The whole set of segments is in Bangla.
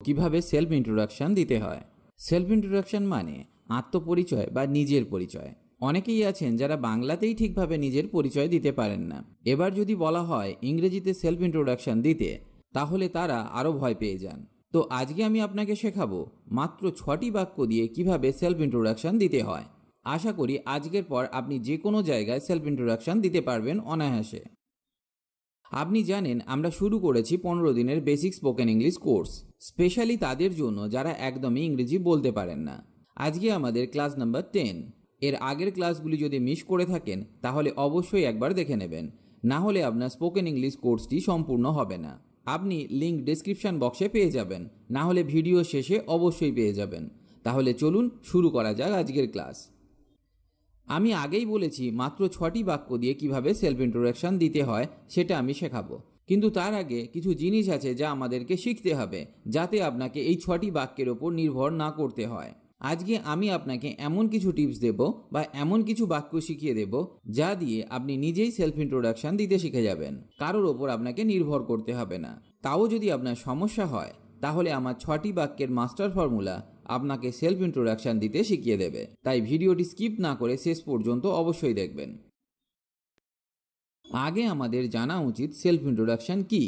কিভাবে সেলফ ইন্ট্রোডাকশন দিতে হয়। সেলফ ইন্ট্রোডাকশন মানে আত্মপরিচয় বা নিজের পরিচয়। অনেকেই আছেন যারা বাংলাতেই ঠিকভাবে নিজের পরিচয় দিতে পারেন না। এবার যদি বলা হয় ইংরেজিতে সেলফ ইন্ট্রোডাকশন দিতে, তাহলে তারা আরও ভয় পেয়ে যান। তো আজকে আমি আপনাকে শেখাবো মাত্র 6টি বাক্য দিয়ে কিভাবে সেলফ ইন্ট্রোডাকশন দিতে হয়। আশা করি আজকের পর আপনি যে কোনো জায়গায় সেলফ ইন্ট্রোডাকশন দিতে পারবেন অনায়াসে। আপনি জানেন আমরা শুরু করেছি 15 দিনের basic spoken English course, specially তাদের জন্য যারা একদমই ইংরেজি বলতে পারেন না। আজকে আমাদের ক্লাস নাম্বার 10। এর আগের ক্লাসগুলি যদি মিস করে থাকেন তাহলে অবশ্যই একবার দেখে নেবেন, না হলে আপনার স্পোকেন ইংলিশ কোর্সটি সম্পূর্ণ হবে না। আপনি লিঙ্ক ডেসক্রিপশন বক্সে পেয়ে যাবেন, না হলে ভিডিও শেষে অবশ্যই পেয়ে যাবেন। তাহলে চলুন শুরু করা যাক আজকের ক্লাস। আমি আগেই বলেছি মাত্র 6টি বাক্য দিয়ে কিভাবে সেলফ ইন্ট্রোডাকশন দিতে হয় সেটা আমি শেখাবো, কিন্তু তার আগে কিছু জিনিস আছে যা আমাদেরকে শিখতে হবে, যাতে আপনাকে এই 6টি বাক্যের ওপর নির্ভর না করতে হয়। আজকে আমি আপনাকে এমন কিছু টিপস দেব বা এমন কিছু বাক্য শিখিয়ে দেব যা দিয়ে আপনি নিজেই সেলফ ইন্ট্রোডাকশন দিতে শিখে যাবেন। কারোর ওপর আপনাকে নির্ভর করতে হবে না। তাও যদি আপনার সমস্যা হয় তাহলে আমার 6টি বাক্যের মাস্টার ফর্মুলা আপনাকে সেলফ ইন্ট্রোডাকশন দিতে শিখিয়ে দেবে। তাই ভিডিওটি স্কিপ না করে শেষ পর্যন্ত অবশ্যই দেখবেন। আগে আমাদের জানা উচিত সেলফ ইন্ট্রোডাকশন কি।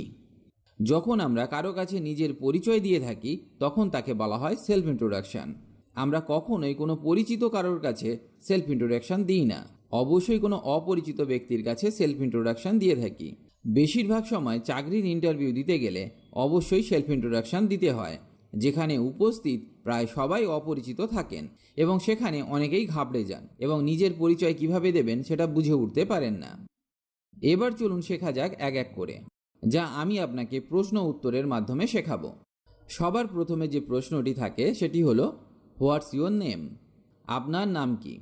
যখন আমরা কারো কাছে নিজের পরিচয় দিয়ে থাকি তখন তাকে বলা হয় সেলফ ইন্ট্রোডাকশন। আমরা কখনোই কোনো পরিচিত কারোর কাছে সেলফ ইন্ট্রোডাকশন দিই না, অবশ্যই কোনো অপরিচিত ব্যক্তির কাছে সেলফ ইন্ট্রোডাকশন দিয়ে থাকি। বেশিরভাগ সময় চাকরির ইন্টারভিউ দিতে গেলে অবশ্যই সেলফ ইন্ট্রোডাকশন দিতে হয়, যেখানে উপস্থিত প্রায় সবাই অপরিচিত থাকেন এবং সেখানে অনেকেই ঘাবড়ে যান এবং নিজের পরিচয় কিভাবে দেবেন সেটা বুঝে উঠতে পারেন না। এবার চলুন শেখা যাক এক এক করে, যা আমি আপনাকে প্রশ্ন উত্তরের মাধ্যমে শেখাবো। সবার প্রথমে যে প্রশ্নটি থাকে সেটি হলো হোয়াটস ইউর নেম, আপনার নাম কি।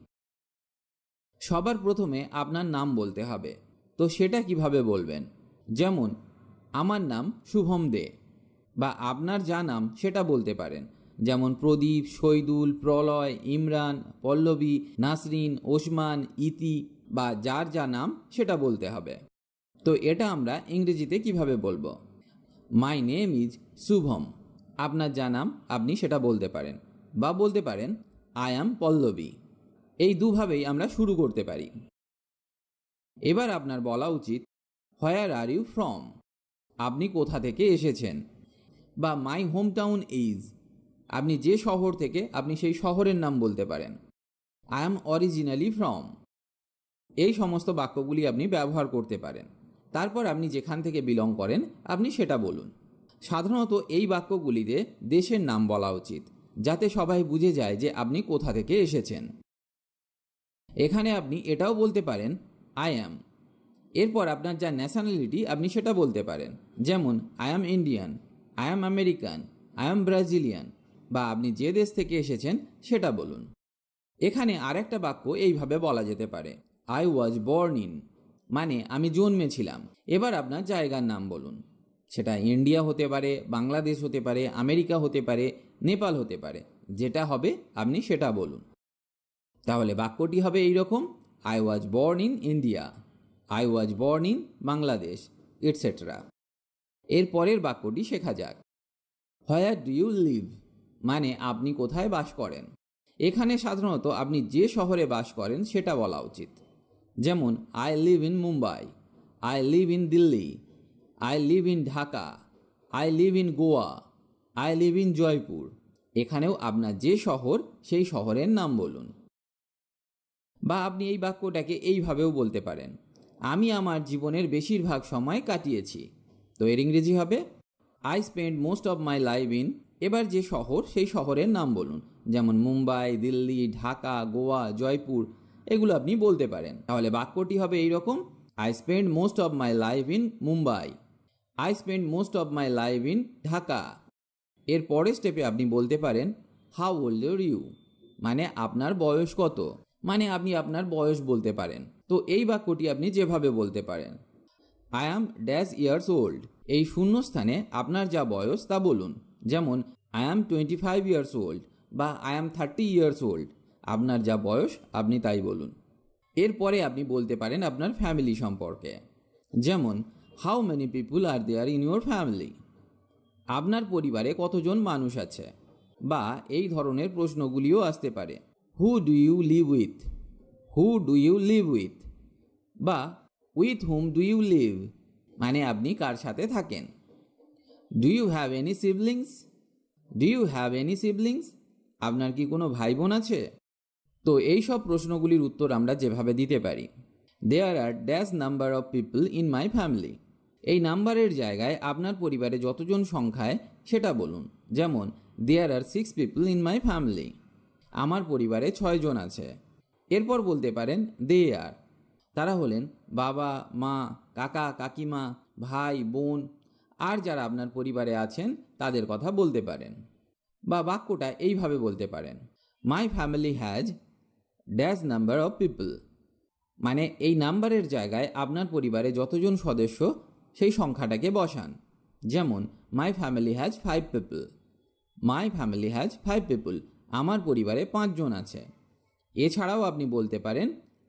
সবার প্রথমে আপনার নাম বলতে হবে, তো সেটা কিভাবে বলবেন? যেমন আমার নাম শুভম দে, বা আপনার যা নাম সেটা বলতে পারেন, যেমন প্রদীপ, শহীদুল, প্রলয়, ইমরান, পল্লবী, নাসরিন, ওসমান, ইতি, বা যার যা নাম সেটা বলতে হবে। তো এটা আমরা ইংরেজিতে কিভাবে বলবো? My name is Shubham. আপনার যা নাম আপনি সেটা বলতে পারেন, বা বলতে পারেন আই অ্যাম পল্লবী। এই দুভাবেই আমরা শুরু করতে পারি। এবার আপনার বলা উচিত হোয়ার আর ইউ ফ্রম, আপনি কোথা থেকে এসেছেন, বা মাই হোম টাউন ইজ, আপনি যে শহর থেকে আপনি সেই শহরের নাম বলতে পারেন। I am originally from. এই সমস্ত বাক্যগুলি আপনি ব্যবহার করতে পারেন। তারপর আপনি যেখান থেকে বিলং করেন আপনি সেটা বলুন। সাধারণত এই বাক্যগুলিতে দেশের নাম বলা উচিত, যাতে সবাই বুঝে যায় যে আপনি কোথা থেকে এসেছেন। এখানে আপনি এটাও বলতে পারেন আই অ্যাম। এরপর আপনার যা ন্যাশনালিটি আপনি সেটা বলতে পারেন, যেমন I am Indian, I am American, I am Brazilian, বা আপনি যে দেশ থেকে এসেছেন সেটা বলুন। এখানে আরেকটা বাক্য এইভাবে বলা যেতে পারে আই ওয়াজ বর্ন ইন, মানে আমি জন্মেছিলাম। এবার আপনার জায়গার নাম বলুন, সেটা ইন্ডিয়া হতে পারে, বাংলাদেশ হতে পারে, আমেরিকা হতে পারে, নেপাল হতে পারে, যেটা হবে আপনি সেটা বলুন। তাহলে বাক্যটি হবে এইরকম, I was born in India, I was born in Bangladesh, etcetera. এর পরের বাক্যটি শেখা যাক। হোয়ার ডু ইউ লিভ, মানে আপনি কোথায় বাস করেন। এখানে সাধারণত আপনি যে শহরে বাস করেন সেটা বলা উচিত, যেমন I live in Mumbai, I live in Delhi, I live in Dhaka, I live in Goa, I live in Jaipur. এখানেও আপনার যে শহর সেই শহরের নাম বলুন। বা আপনি এই বাক্যটাকে এইভাবেও বলতে পারেন, আমি আমার জীবনের বেশিরভাগ সময় কাটিয়েছি। তো এর ইংরেজি হবে I spend most of my life in. এবার যে শহর সেই শহরের নাম বলুন, যেমন মুম্বাই, দিল্লি, ঢাকা, গোয়া, জয়পুর, এগুলো আপনি বলতে পারেন। তাহলে বাক্যটি হবে এইরকম, I spend most of my life in Mumbai, I spend most of my life in Dhaka. এর পরের স্টেপে আপনি বলতে পারেন হাউ ওল্ড আর ইউ, মানে আপনার বয়স কত, মানে আপনি আপনার বয়স বলতে পারেন। তো এই বাক্যটি আপনি যেভাবে বলতে পারেন, I am dash years old, এই শূন্যস্থানে আপনার যা বয়স তা বলুন, যেমন আই অ্যাম 25 ইয়ার্স ওল্ড, বা আই অ্যাম 30 ইয়ার্স ওল্ড। আপনার যা বয়স আপনি তাই বলুন। এরপরে আপনি বলতে পারেন আপনার ফ্যামিলি সম্পর্কে, যেমন how many people are there in your family, আপনার পরিবারে কতজন মানুষ আছে, বা এই ধরনের প্রশ্নগুলিও আসতে পারে। Who do you live with, who do you live with, বা with whom do you live, মানে আপনি কার সাথে থাকেন। Do you have any siblings, do you have any siblings, আপনার কি কোনো ভাই বোন আছে। তো এই সব প্রশ্নগুলির উত্তর আমরা যেভাবে দিতে পারি, there are dash number of people in my family, এই নাম্বারের জায়গায় আপনার পরিবারে যতজন সংখ্যায় সেটা বলুন। যেমন দেয়ার আর 6 পিপল ইন মাই ফ্যামিলি, আমার পরিবারে 6 জন আছে। এরপর বলতে পারেন দে আর, তারা হলেন বাবা, মা, কাকা, কাকিমা, ভাই, বোন, আর যারা আপনার পরিবারে আছেন তাদের কথা বলতে পারেন। বা বাক্যটা এইভাবে বলতে পারেন, my family has dash number of people, মানে এই নাম্বারের জায়গায় আপনার পরিবারে যতজন সদস্য সেই সংখ্যাটাকে বসান। যেমন my family has 5 people, my family has 5 people, আমার পরিবারে 5 জন আছে। এছাড়াও আপনি বলতে পারেন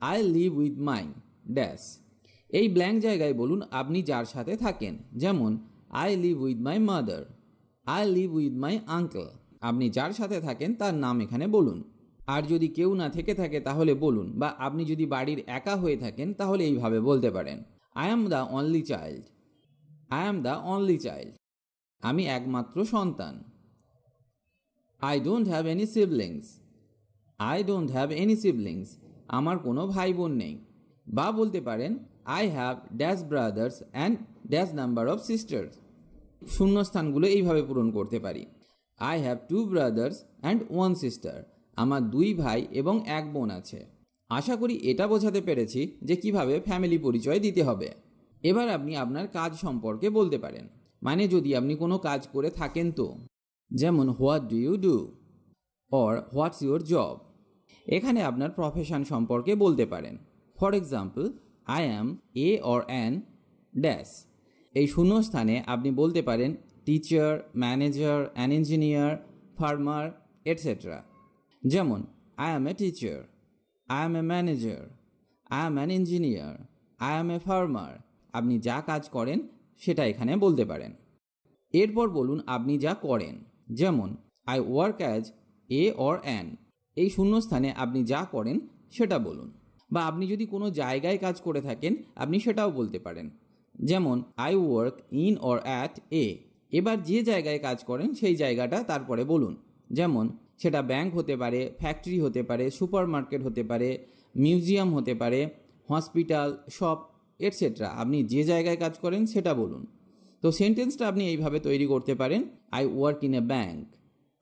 I live with my dash, এই ব্ল্যাঙ্ক জায়গায় বলুন আপনি যার সাথে থাকেন। যেমন I live with my mother, I live with my uncle, আপনি যার সাথে থাকেন তার নাম এখানে বলুন। আর যদি কেউ না থেকে থাকে তাহলে বলুন, বা আপনি যদি বাড়ির একা হয়ে থাকেন তাহলে এইভাবে বলতে পারেন, I am the only child, I am the only child, আমি একমাত্র সন্তান। I don't have any siblings, I don't have any siblings, আমার কোনো ভাই বোন নেই। বা বলতে পারেন I have dash brothers and dash number of sisters, শূন্যস্থানগুলো এইভাবে পূরণ করতে পারি, I have 2 brothers and 1 sister, আমার 2 ভাই এবং 1 বোন আছে। আশা করি এটা বোঝাতে পেরেছি যে কিভাবে ফ্যামিলি পরিচয় দিতে হবে। এবার আপনি আপনার কাজ সম্পর্কে বলতে পারেন, মানে যদি আপনি কোনো কাজ করে থাকেন তো, যেমন what do you do or what's your job, এখানে আপনার প্রফেশন সম্পর্কে বলতে পারেন। For example I am a or an dash, এই শূন্যস্থানে আপনি বলতে পারেন teacher, manager, an engineer, farmer, etcetera. যেমন I am a teacher, I am a manager, I am an engineer, I am a farmer, আপনি যা কাজ করেন সেটা এখানে বলতে পারেন। এরপর বলুন আপনি যা করেন। যেমন I work as a or an, এই শূন্যস্থানে আপনি যা করেন সেটা বলুন। বা আপনি যদি কোনো জায়গায় কাজ করে থাকেন আপনি সেটাও বলতে পারেন। যেমন I work in or at a, এবার যে জায়গায় কাজ করেন সেই জায়গাটা তারপরে বলুন। যেমন সেটা ব্যাংক হতে পারে, ফ্যাক্টরি হতে পারে, সুপার মার্কেট হতে পারে, মিউজিয়াম হতে পারে, হসপিটাল, শপ, এটসেট্রা, আপনি যে জায়গায় কাজ করেন সেটা বলুন। তো সেন্টেন্সটা আপনি এইভাবে তৈরি করতে পারেন, I work in a bank,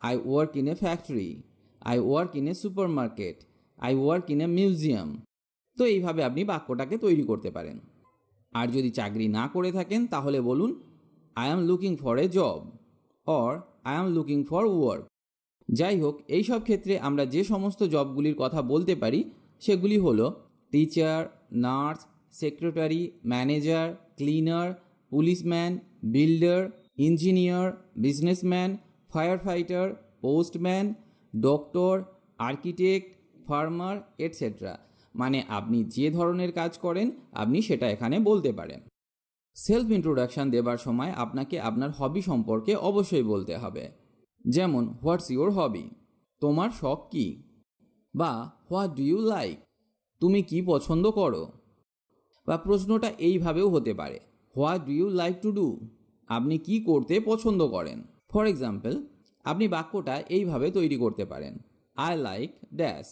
I work in a factory, I work in a super market, I work in a museum. তো এইভাবে আপনি বাক্যটাকে তৈরি করতে পারেন। আর যদি চাকরি না করে থাকেন তাহলে বলুন I am looking for a job or I am looking for work. যাই হোক, এই সব ক্ষেত্রে আমরা যে সমস্ত জবগুলির কথা বলতে পারি সেগুলি হলো teacher, nurse, secretary, manager, cleaner, policeman, builder, engineer, businessman, fire fighter, postman, doctor, architect, farmer, etcetera. মানে আপনি যে ধরনের কাজ করেন আপনি সেটা এখানে বলতে পারেন। সেলফ ইন্ট্রোডাকশান দেবার সময় আপনাকে আপনার হবি সম্পর্কে অবশ্যই বলতে হবে। যেমন হোয়াটস ইউর হবি, তোমার শখ কী? বা হোয়াট ডু ইউ লাইক, তুমি কি পছন্দ করো? বা প্রশ্নটা এইভাবেও হতে পারে, what do you like to do, আপনি কি করতে পছন্দ করেন? ফর এক্সাম্পল আপনি বাক্যটা এইভাবে তৈরি করতে পারেন, আই লাইক ড্যাশ,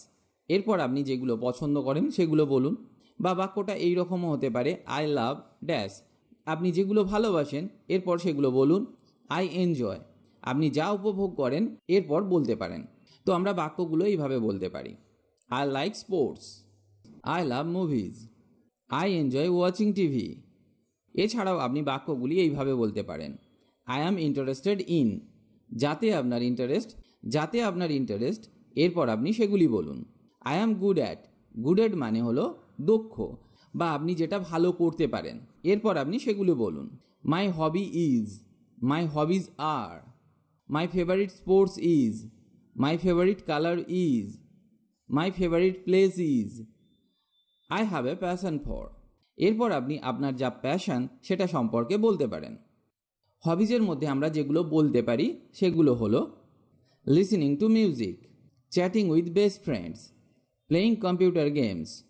এরপর আপনি যেগুলো পছন্দ করেন সেগুলো বলুন। বা বাক্যটা এইরকমও হতে পারে, আই লাভ ড্যাশ, আপনি যেগুলো ভালোবাসেন এরপর সেগুলো বলুন। আই এনজয়, আপনি যা উপভোগ করেন এরপর বলতে পারেন। তো আমরা বাক্যগুলো এইভাবে বলতে পারি, I like sports, I love movies, I enjoy watching TV. এছাড়াও আপনি বাক্যগুলি এইভাবে বলতে পারেন, আই অ্যাম ইন্টারেস্টেড ইন, যাতে আপনার ইন্টারেস্ট, এরপর আপনি সেগুলি বলুন। I am good at, good at মানে হলো দক্ষ, বা আপনি যেটা ভালো করতে পারেন, এরপর আপনি সেগুলো বলুন। My hobby is, my hobbies are, my favourite sports is, my favourite colour is, my favourite place is, I have a passion for. এরপর আপনি আপনার যা প্যাশন সেটা সম্পর্কে বলতে পারেন। হবিজের মধ্যে আমরা যেগুলো বলতে পারি সেগুলো হলো listening to music, chatting with best friends, playing computer games,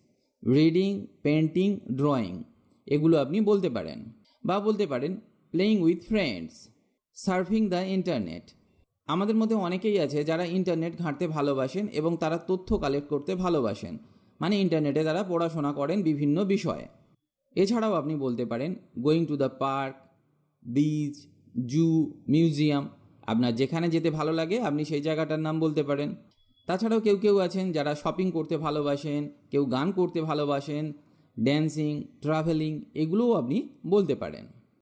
reading, painting, drawing, এগুলো আপনি বলতে পারেন। বা বলতে পারেন playing with friends, surfing the internet. আমাদের মধ্যে অনেকেই আছে যারা ইন্টারনেট ঘাঁটতে ভালোবাসেন এবং তারা তথ্য কালেক্ট করতে ভালোবাসেন, মানে ইন্টারনেটে তারা পড়াশোনা করেন বিভিন্ন বিষয়ে। এছাড়াও আপনি বলতে পারেন going to the park, beach, zoo, museum. আপনার যেখানে যেতে ভালো লাগে আপনি সেই জায়গাটার নাম বলতে পারেন। তাছাড়াও কেউ কেউ আছেন যারা শপিং করতে ভালোবাসেন, কেউ গান করতে ভালোবাসেন, ড্যান্সিং, ট্রাভেলিং, এগুলোও আপনি বলতে পারেন।